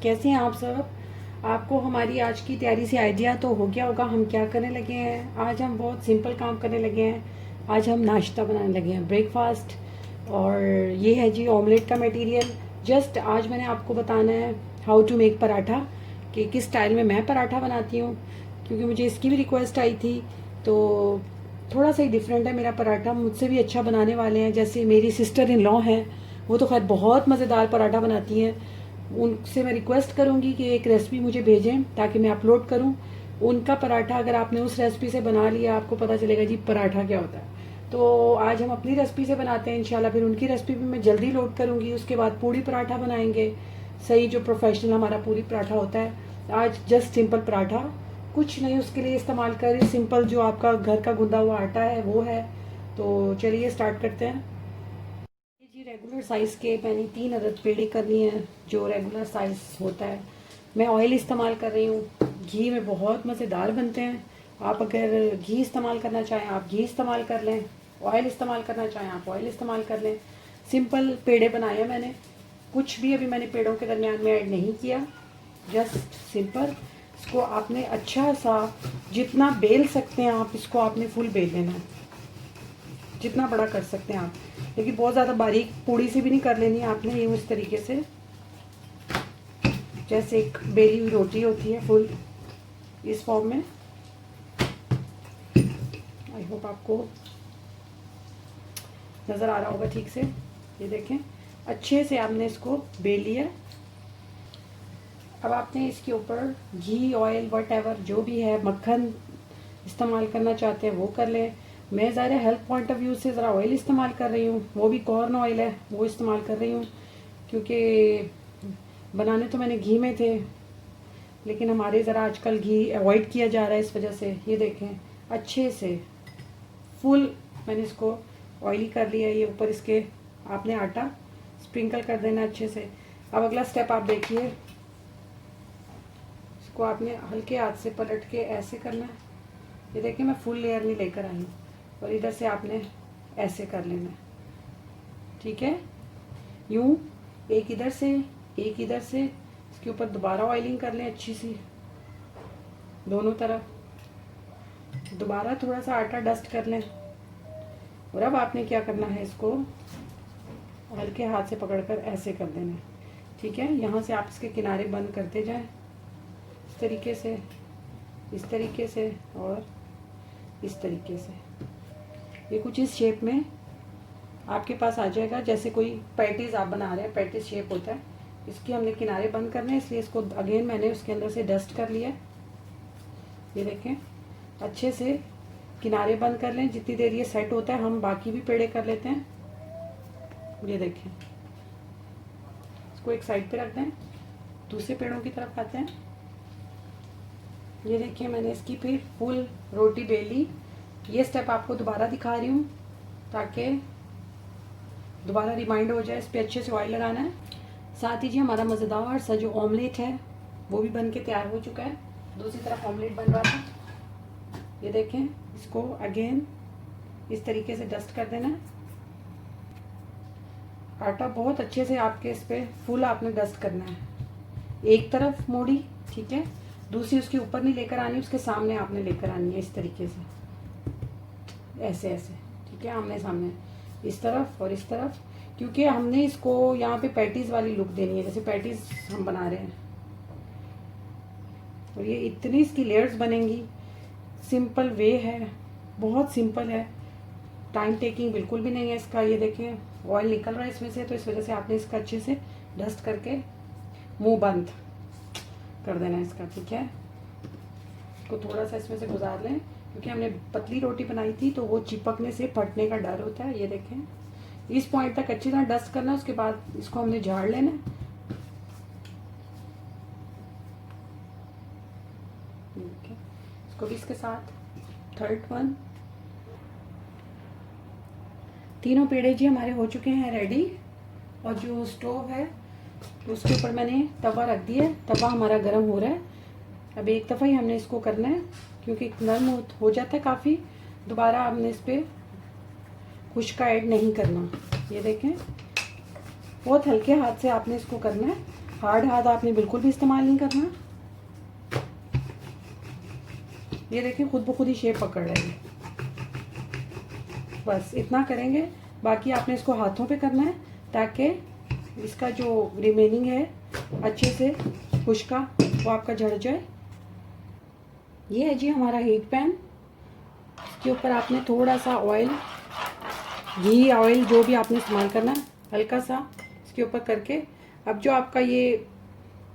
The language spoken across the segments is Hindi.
कैसे हैं आप सब। आपको हमारी आज की तैयारी से आइडिया तो हो गया होगा हम क्या करने लगे हैं। आज हम बहुत सिंपल काम करने लगे हैं। आज हम नाश्ता बनाने लगे हैं, ब्रेकफास्ट। और ये है जी ऑमलेट का मटेरियल। जस्ट आज मैंने आपको बताना है हाउ टू मेक पराठा, कि किस स्टाइल में मैं पराठा बनाती हूँ, क्योंकि मुझे इसकी भी रिक्वेस्ट आई थी। तो थोड़ा सा ही डिफरेंट है मेरा पराठा, मुझसे भी अच्छा बनाने वाले हैं। जैसे मेरी सिस्टर इन लॉ हैं, वो तो खैर बहुत मज़ेदार पराठा बनाती हैं। उनसे मैं रिक्वेस्ट करूँगी कि एक रेसिपी मुझे भेजें ताकि मैं अपलोड करूँ उनका पराठा। अगर आपने उस रेसिपी से बना लिया, आपको पता चलेगा जी पराठा क्या होता है। तो आज हम अपनी रेसिपी से बनाते हैं इंशाल्लाह। फिर उनकी रेसिपी भी मैं जल्दी लोड करूँगी। उसके बाद पूड़ी पराठा बनाएंगे, सही जो प्रोफेशनल हमारा पूरी पराठा होता है। आज जस्ट सिंपल पराठा, कुछ नहीं उसके लिए इस्तेमाल करें, सिंपल जो आपका घर का गूंदा हुआ आटा है वो है। तो चलिए स्टार्ट करते हैं। जी रेगुलर साइज़ के मैंने 3 अदद पेड़े करनी है, जो रेगुलर साइज़ होता है। मैं ऑयल इस्तेमाल कर रही हूँ, घी में बहुत मज़ेदार बनते हैं। आप अगर घी इस्तेमाल करना चाहें आप घी इस्तेमाल कर लें, ऑयल इस्तेमाल करना चाहें आप ऑयल इस्तेमाल कर लें। सिंपल पेड़े बनाए हैं मैंने, कुछ भी अभी मैंने पेड़ों के दरमियान में ऐड नहीं किया, जस्ट सिंपल। इसको आपने अच्छा सा जितना बेल सकते हैं आप, इसको आपने फुल बेल लेना है, जितना बड़ा कर सकते हैं आप। लेकिन बहुत ज़्यादा बारीक पूड़ी से भी नहीं कर लेनी है आपने, ये उस तरीके से जैसे एक बेली हुई रोटी होती है, फुल इस फॉर्म में। आई होप आपको नज़र आ रहा होगा ठीक से। ये देखें, अच्छे से आपने इसको बेल लिया। अब आपने इसके ऊपर घी, ऑयल, वट एवर जो भी है, मक्खन इस्तेमाल करना चाहते हैं वो कर लें। मैं ज़रा हेल्थ पॉइंट ऑफ व्यू से ज़रा ऑयल इस्तेमाल कर रही हूँ, वो भी कॉर्न ऑयल है, वो इस्तेमाल कर रही हूँ। क्योंकि बनाने तो मैंने घी में थे, लेकिन हमारे ज़रा आजकल घी अवॉइड किया जा रहा है, इस वजह से। ये देखें अच्छे से फुल मैंने इसको ऑयली कर लिया। ये ऊपर इसके आपने आटा स्प्रिंकल कर देना अच्छे से। अब अगला स्टेप आप देखिए, इसको आपने हल्के हाथ से पलट के ऐसे करना है। ये देखिए मैं फुल लेयर नहीं लेकर आई हूँ, और इधर से आपने ऐसे कर लेना है, ठीक है। यूं एक इधर से एक इधर से, इसके ऊपर दोबारा ऑयलिंग कर लें अच्छी सी दोनों तरफ। दोबारा थोड़ा सा आटा डस्ट कर लें। और अब आपने क्या करना है, इसको हल्के हाथ से पकड़कर ऐसे कर देना है, ठीक है। यहाँ से आप इसके किनारे बंद करते जाएं, इस तरीके से, इस तरीके से और इस तरीके से। ये कुछ इस शेप में आपके पास आ जाएगा, जैसे कोई पैटीज आप बना रहे हैं, पैटीज शेप होता है। इसके हमने किनारे बंद करने, इसलिए इसको अगेन मैंने उसके अंदर से डस्ट कर लिया। ये देखें अच्छे से किनारे बंद कर लें। जितनी देर ये सेट होता है हम बाकी भी पेड़े कर लेते हैं। ये देखें, इसको एक साइड पे रख दें, दूसरे पेड़ों की तरफ आते हैं। ये देखिए मैंने इसकी फिर फुल रोटी बेली। ये स्टेप आपको दोबारा दिखा रही हूँ ताकि दोबारा रिमाइंड हो जाए। इस पर अच्छे से ऑयल लगाना है। साथ ही जी हमारा मज़ेदार सा जो ऑमलेट है वो भी बन के तैयार हो चुका है। दूसरी तरफ ऑमलेट बन रहा था। ये देखें, इसको अगेन इस तरीके से डस्ट कर देना है। आटा बहुत अच्छे से आपके इस पर फुल आपने डस्ट करना है। एक तरफ मोड़ी, ठीक है, दूसरी उसके ऊपर नहीं लेकर आनी, उसके सामने आपने लेकर आनी है, इस तरीके से ऐसे ऐसे, ठीक है, आमने सामने, इस तरफ और इस तरफ। क्योंकि हमने इसको यहाँ पे पैटीज वाली लुक देनी है, जैसे पैटीज हम बना रहे हैं। और ये इतनी इसकी लेयर्स बनेंगी। सिंपल वे है, बहुत सिंपल है, टाइम टेकिंग बिल्कुल भी नहीं है इसका। ये देखें ऑयल निकल रहा है इसमें से, तो इस वजह से आपने इसका अच्छे से डस्ट करके मुंह बंद कर देना है इसका, ठीक है। इसको थोड़ा सा इसमें से गुजार लें, क्योंकि हमने पतली रोटी बनाई थी तो वो चिपकने से फटने का डर होता है। ये देखें इस पॉइंट तक अच्छी तरह डस्ट करना है। उसके बाद इसको हमने झाड़ लेना है। इसको भी इसके साथ थर्ड वन। तीनों पेड़े जी हमारे हो चुके हैं रेडी। और जो स्टोव है उसके ऊपर मैंने तवा रख दिया है, तवा हमारा गर्म हो रहा है। अब एक दफ़ा ही हमने इसको करना है, क्योंकि नरम हो जाता है काफ़ी। दोबारा हमने इस पर कुछ का ऐड नहीं करना। ये देखें बहुत हल्के हाथ से आपने इसको करना है। हार्ड हाथ आपने बिल्कुल भी इस्तेमाल नहीं करना। ये देखिए खुद ब खुद ही शेप पकड़ रही है। बस इतना करेंगे, बाकी आपने इसको हाथों पे करना है ताकि इसका जो रिमेनिंग है अच्छे से खुश्का वो आपका झड़ जाए। ये है जी हमारा हीट पैन। इसके ऊपर आपने थोड़ा सा ऑयल, घी, ऑयल जो भी आपने इस्तेमाल करना है, हल्का सा इसके ऊपर करके, अब जो आपका ये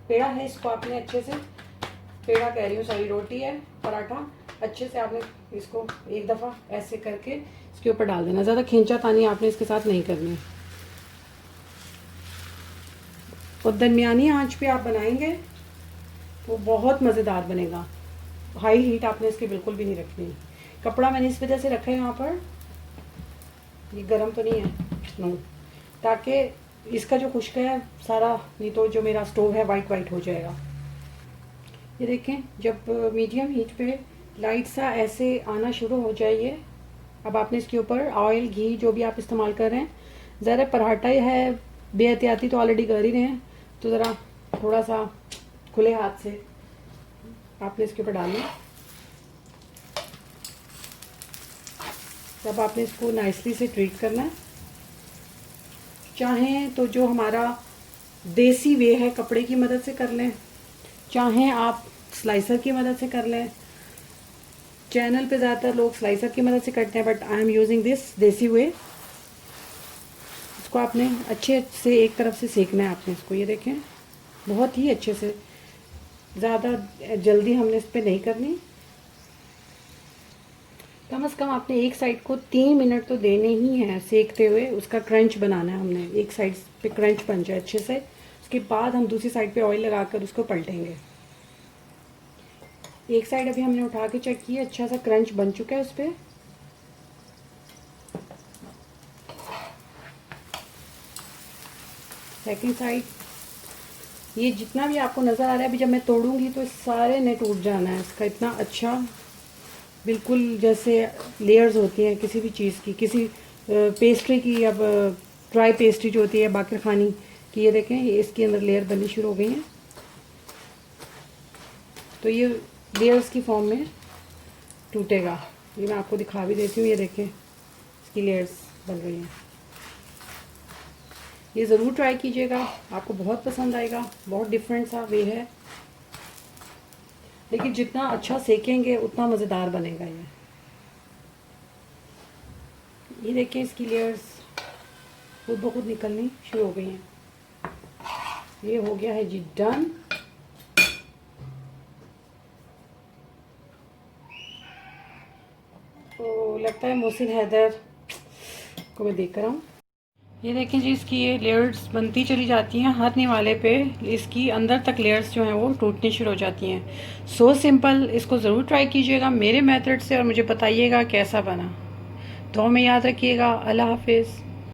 पेड़ा है इसको आपने अच्छे से, पेड़ा कह रही हूँ सॉरी, रोटी है, पराठा, अच्छे से आपने इसको एक दफ़ा ऐसे करके इसके ऊपर डाल देना। ज़्यादा खींचा तानी आपने इसके साथ नहीं करनी है। और दरमियानी आंच पे आप बनाएंगे तो बहुत मज़ेदार बनेगा। हाई हीट आपने इसकी बिल्कुल भी नहीं रखनी। कपड़ा मैंने इस वजह से रखा है यहाँ पर, ये गर्म तो नहीं है, नो, ताकि इसका जो खुश्क है सारा, नहीं तो जो मेरा स्टोव है वाइट वाइट हो जाएगा। ये देखें जब मीडियम हीट पे लाइट सा ऐसे आना शुरू हो जाए, अब आपने इसके ऊपर ऑयल, घी जो भी आप इस्तेमाल कर रहे हैं, ज़रा पराठा है बेहतियाती तो ऑलरेडी कर ही रहे हैं, तो ज़रा थोड़ा सा खुले हाथ से आपने इसके ऊपर डालना। तब आपने इसको नाइसली से ट्रीट करना है। चाहें तो जो हमारा देसी वे है कपड़े की मदद से कर लें, चाहें आप स्लाइसर की मदद से कर लें। चैनल पे ज़्यादातर लोग स्लाइसर की मदद से करते हैं, but I am using this देसी वे। इसको आपने अच्छे से एक तरफ से सेकना है आपने इसको, ये देखें बहुत ही अच्छे से, ज़्यादा जल्दी हमने इस पर नहीं करनी। कम से कम आपने एक साइड को 3 मिनट तो देने ही हैं सेकते हुए, उसका क्रंच बनाना है हमने, एक साइड पे क्रंच बन जाए अच्छे से। उसके बाद हम दूसरी साइड पे ऑयल लगाकर उसको पलटेंगे। एक साइड अभी हमने उठा के चेक किया, अच्छा सा क्रंच बन चुका है उस पर। सेकंड साइड, ये जितना भी आपको नज़र आ रहा है, अभी जब मैं तोड़ूंगी तो सारे ने टूट जाना है इसका, इतना अच्छा, बिल्कुल जैसे लेयर्स होती हैं किसी भी चीज़ की, किसी पेस्ट्री की, अब ड्राई पेस्ट्री जो होती है बाकिर खानी की, ये देखें ये इसके अंदर लेयर बननी शुरू हो गई हैं। तो ये लेयर्स की फॉर्म में टूटेगा। ये मैं आपको दिखा भी देती हूँ, ये देखें इसकी लेयर्स बन रही हैं। ये ज़रूर ट्राई कीजिएगा, आपको बहुत पसंद आएगा। बहुत डिफरेंट सा वे है, लेकिन जितना अच्छा सेकेंगे उतना मज़ेदार बनेगा। ये देखें इसकी लेयर्स खुद ब खुद निकलनी शुरू हो गई हैं। ये हो गया है जी डन। तो लगता है मोहसिन हैदर को मैं देख कर आऊँ। ये देखें जी इसकी ये लेयर्स बनती चली जाती हैं, हर निवाले पे इसकी अंदर तक लेयर्स जो हैं वो टूटनी शुरू हो जाती हैं। सो सिंपल, इसको ज़रूर ट्राई कीजिएगा मेरे मेथड से और मुझे बताइएगा कैसा बना। तो हमें याद रखिएगा। अल्लाह हाफिज़।